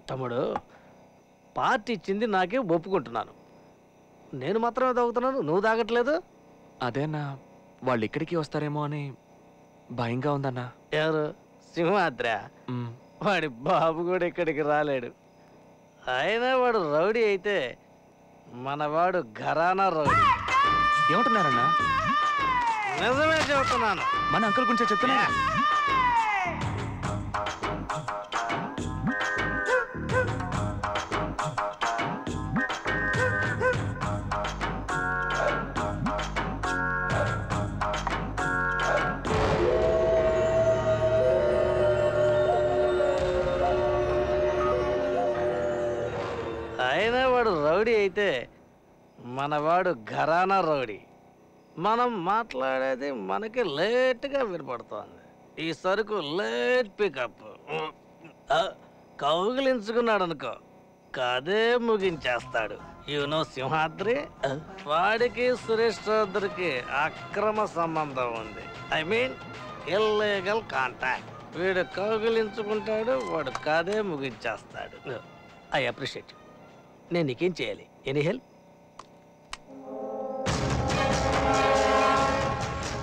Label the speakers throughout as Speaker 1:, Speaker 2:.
Speaker 1: తమ్ముడు పార్టీ ఇచ్చింది నాకే ఒప్పుకుంటున్నాను. నేను మాత్రమే తాగుతున్నాను, నువ్వు తాగట్లేదు.
Speaker 2: అదేనా వాళ్ళు ఇక్కడికి వస్తారేమో అని భయంగా ఉందన్నా.
Speaker 1: ఎవరు? సింహాద్రా? వాడి బాబు కూడా ఇక్కడికి రాలేడు. అయినా వాడు రౌడీ అయితే మనవాడు ఘరానా రౌడీ.
Speaker 2: ఏమంటున్నారన్నా?
Speaker 1: నిజమే చెబుతున్నాను.
Speaker 2: మన అంకుల్ గురించి చెప్తున్నా.
Speaker 1: అయినా వాడు రౌడీ అయితే మనవాడు ఘరానా రౌడీ. మనం మాట్లాడేది మనకి లేట్గా వినపడుతోంది. ఈ సరుకు లేట్ పికప్. కౌగిలించుకున్నాడు అనుకో, కదే ముగించేస్తాడు. యూనో సింహాద్రి, వాడికి సురేష్ చౌదరికి అక్రమ సంబంధం ఉంది. I mean illegal contact. వీడు కౌగిలించుకుంటాడు, వాడు కదే ముగించేస్తాడు. I appreciate. నేను నీకేం చేయాలి? Any help?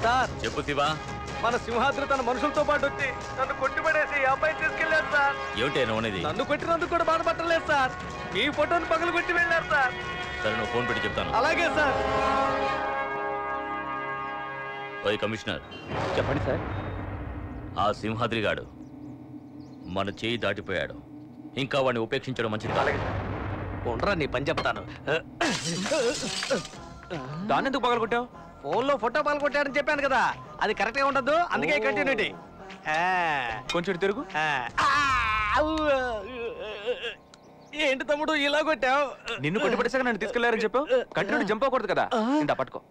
Speaker 1: సార్
Speaker 3: చెప్పు శివా.
Speaker 1: మన సింహాద్రి తన మనుషులతో పాటు వచ్చి నన్ను కొట్టిపడేసి అబ్బాయి తీసుకెళ్లారు సార్.
Speaker 3: ఏమిటి నువ్వు?
Speaker 1: నన్ను కొట్టినందుకు కూడా బాధపడలేదు సార్. మీ ఫోటోను పగలు కొట్టి వెళ్ళారు సార్.
Speaker 3: సరే, నువ్వు ఫోన్ పెట్టి చెప్తాను.
Speaker 1: అలాగే సార్.
Speaker 3: ఓయ్ కమిషనర్,
Speaker 2: చెప్పండి సార్.
Speaker 3: ఆ సింహాద్రి గాడు మన చేయి దాటిపోయాడు. ఇంకా వాడిని ఉపేక్షించడం మంచిది కాదు.
Speaker 1: ఉండరా, నీ పని చెప్తాను.
Speaker 2: దాన్ని ఎందుకు పగలు కొట్టావు?
Speaker 1: ఫోన్లో ఫోటో పగలు కొట్టాడని చెప్పాను కదా, అది కరెక్ట్గా ఉండదు. అందుకే కంటిన్యూటీ.
Speaker 2: కొంచెం తిరుగు.
Speaker 1: ఏంటి తమ్ముడు ఇలా కొట్టావు?
Speaker 2: నిన్ను కొట్టిపడేసాక నన్ను తీసుకెళ్లారని చెప్పావు. కంటిన్యూ జంప్ అవ్వకూడదు కదా. ఇంత పట్టుకో.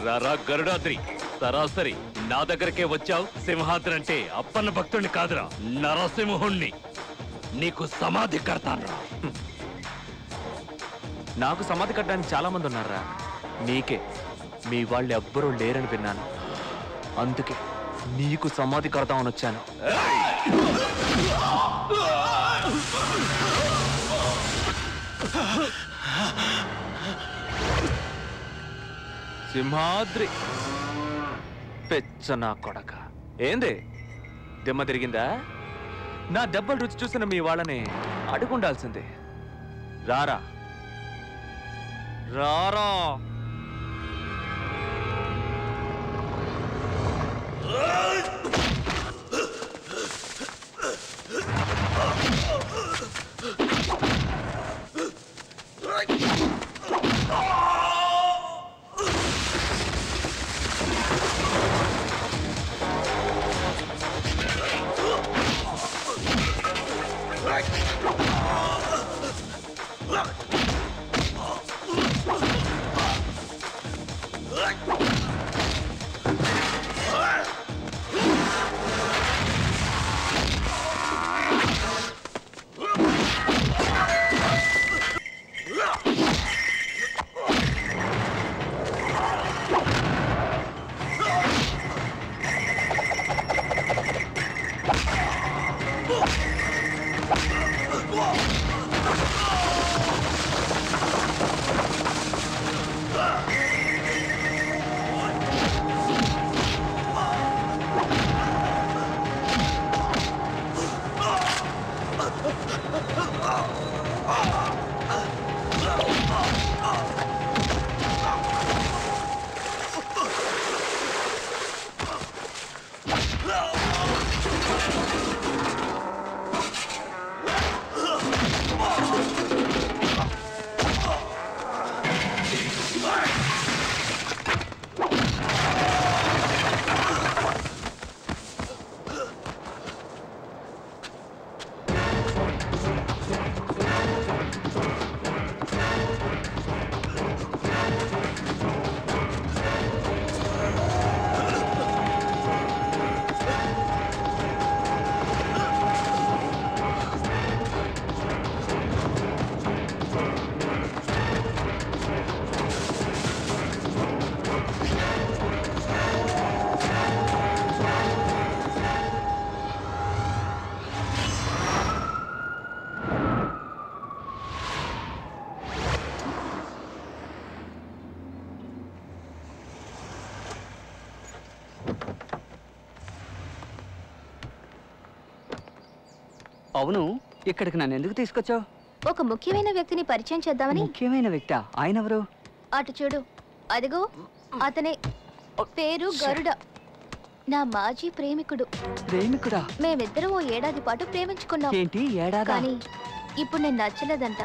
Speaker 3: రారా గరుడాద్రి, సరాసరి నా దగ్గరకే వచ్చావు. సింహాద్రి అంటే అప్పన్న భక్తుడిని కాదురా, నరసింహుణ్ణి. నీకు సమాధి కడతాను.
Speaker 2: నాకు సమాధి కట్టడానికి చాలా మంది ఉన్నారా. నీకే మీ వాళ్ళు ఎవ్వరూ లేరని విన్నాను. అందుకే నీకు సమాధి కడతామని వచ్చాను. సింహాద్రి పెచ్చ నా కొడక. ఏంది దెమ్మ తిరిగిందా? నా దెబ్బలు రుచి చూసిన మీ వాళ్ళని అడుగుండాల్సిందే. రారా రారా.
Speaker 4: అవును, ఇక్కడికి నన్ను ఎందుకు తీసుకొచ్చావు?
Speaker 5: ఒక ముఖ్యమైన వ్యక్తిని పరిచయం చేద్దామని.
Speaker 4: ముఖ్యమైన వ్యక్తి? ఆయన ఎవరు?
Speaker 5: అటు చూడు, అదిగో అతనే. పేరు గరుడ, నా మాజీ ప్రేమికుడు.
Speaker 4: ప్రేమికుడా?
Speaker 5: మేమిద్దరం ఓ ఏడాది పాటు ప్రేమించుకున్నాం.
Speaker 4: ఏంటి ఏడాది?
Speaker 5: కానీ ఇప్పుడు నేను నచ్చలేదంట,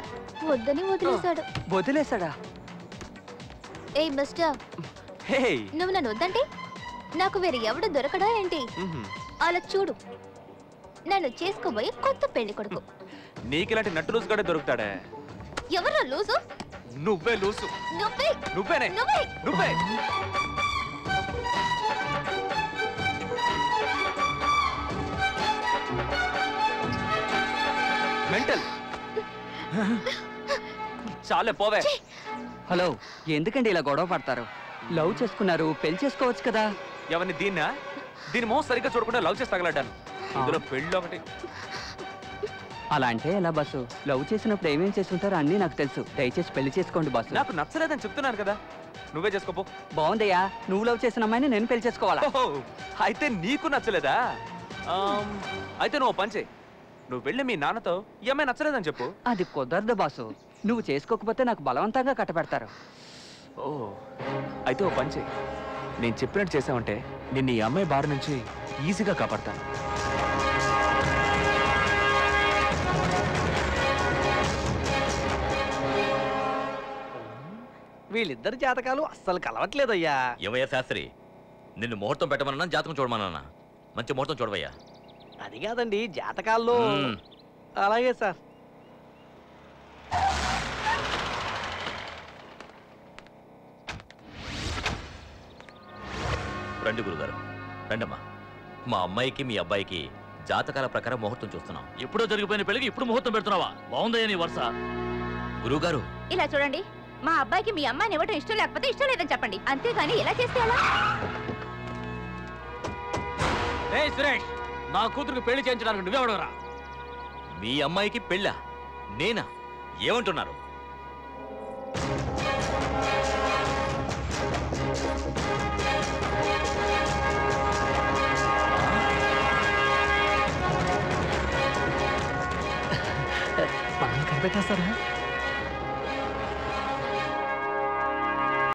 Speaker 5: వద్దని వదిలేశాడు.
Speaker 4: వదిలేశాడా?
Speaker 5: ఏ మిస్టర్, నువ్వు నన్ను వద్దంటే నాకు వేరే ఎవడు దొరకడా ఏంటి? అలా చూడు, నన్ను చేసుకోబోయే కొత్త పెళ్లి కొడుకు.
Speaker 2: నీకిలాంటి నట్టు లూసు గడే దొరుకుతాడే.
Speaker 5: ఎవరు లూసు?
Speaker 2: నువ్వే లూసు.
Speaker 5: నువ్వే.
Speaker 2: నువ్వేనే.
Speaker 5: నువ్వే.
Speaker 2: నువ్వే. మెంటల్. చాలే పోవే.
Speaker 4: హలో, ఎందుకండి ఇలా గొడవ పడతారు? లవ్ చేసుకున్నారు, పెళ్లి చేసుకోవచ్చు కదా.
Speaker 2: ఎవరిని? దీన్నా? దీని మోసం సరిగ్గా చూడకుండా లవ్ చేసి తగలడ్డాను. ఇందులో పెళ్ళి ఒకటి.
Speaker 4: అలా అంటే ఎలా బస్సు? లవ్ చేసినప్పుడు ఏమేం చేసుకుంటారో అన్నీ నాకు తెలుసు. దయచేసి పెళ్లి చేసుకోండి బస్సు.
Speaker 2: నాకు నచ్చలేదని చెప్తున్నాను కదా, నువ్వే చేసుకోపో.
Speaker 4: బాగుందయ్యా, నువ్వు లవ్ చేసిన అమ్మాయిని నేను పెళ్లి చేసుకోవాలా?
Speaker 2: ఓహో, అయితే నీకు నచ్చలేదా? అయితే నువ్వు పంచే, నువ్వు వెళ్ళి మీ నాన్నతో ఈ అమ్మాయి నచ్చలేదని చెప్పు.
Speaker 4: అది కుదరదు బాసు, నువ్వు చేసుకోకపోతే నాకు బలవంతంగా కట్టబెడతారు.
Speaker 2: ఓ, అయితే ఓ పంచే, నేను చెప్పినట్టు చేసావంటే నిన్ను ఈ అమ్మాయి బారి నుంచి ఈజీగా కాపాడతాను.
Speaker 1: వీళ్ళిద్దరి జాతకాలు అస్సలు కలవట్లేదయ్యా.
Speaker 3: ఏమయ్యా శాస్త్రి, నిన్ను ముహూర్తం పెట్టమన్నా జాతకం చూడమన్నా? మంచి ముహూర్తం చూడవయ్యా.
Speaker 1: అది కాదండి, జాతకాల్లో.
Speaker 3: మ్మ్.
Speaker 1: అలాగే సార్.
Speaker 3: రండి గురుగారు, రండమ్మా. మా అమ్మాయికి మీ అబ్బాయికి జాతకాల ప్రకారం ముహూర్తం చూస్తున్నాం.
Speaker 6: ఎప్పుడో జరిగిపోయిన పెళ్లికి ఇప్పుడు ముహూర్తం పెడుతున్నావా? బాగుందయ్యా నీ వరుస.
Speaker 3: గురుగారు,
Speaker 5: ఇలా చూడండి, మా అబ్బాయికి మీ అమ్మాయిని ఇవ్వడం ఇష్టం లేకపోతే ఇష్టం లేదని చెప్పండి, అంతేగాని ఎలా చేస్తే అలా?
Speaker 6: సురేష్, నా కూతురికి పెళ్లి చేయించడానికి నువ్వెవడరా?
Speaker 3: మీ అమ్మాయికి పెళ్ళా? నేనా? ఏమంటున్నారు?
Speaker 1: మనం కనిపెట్టేస్తారా?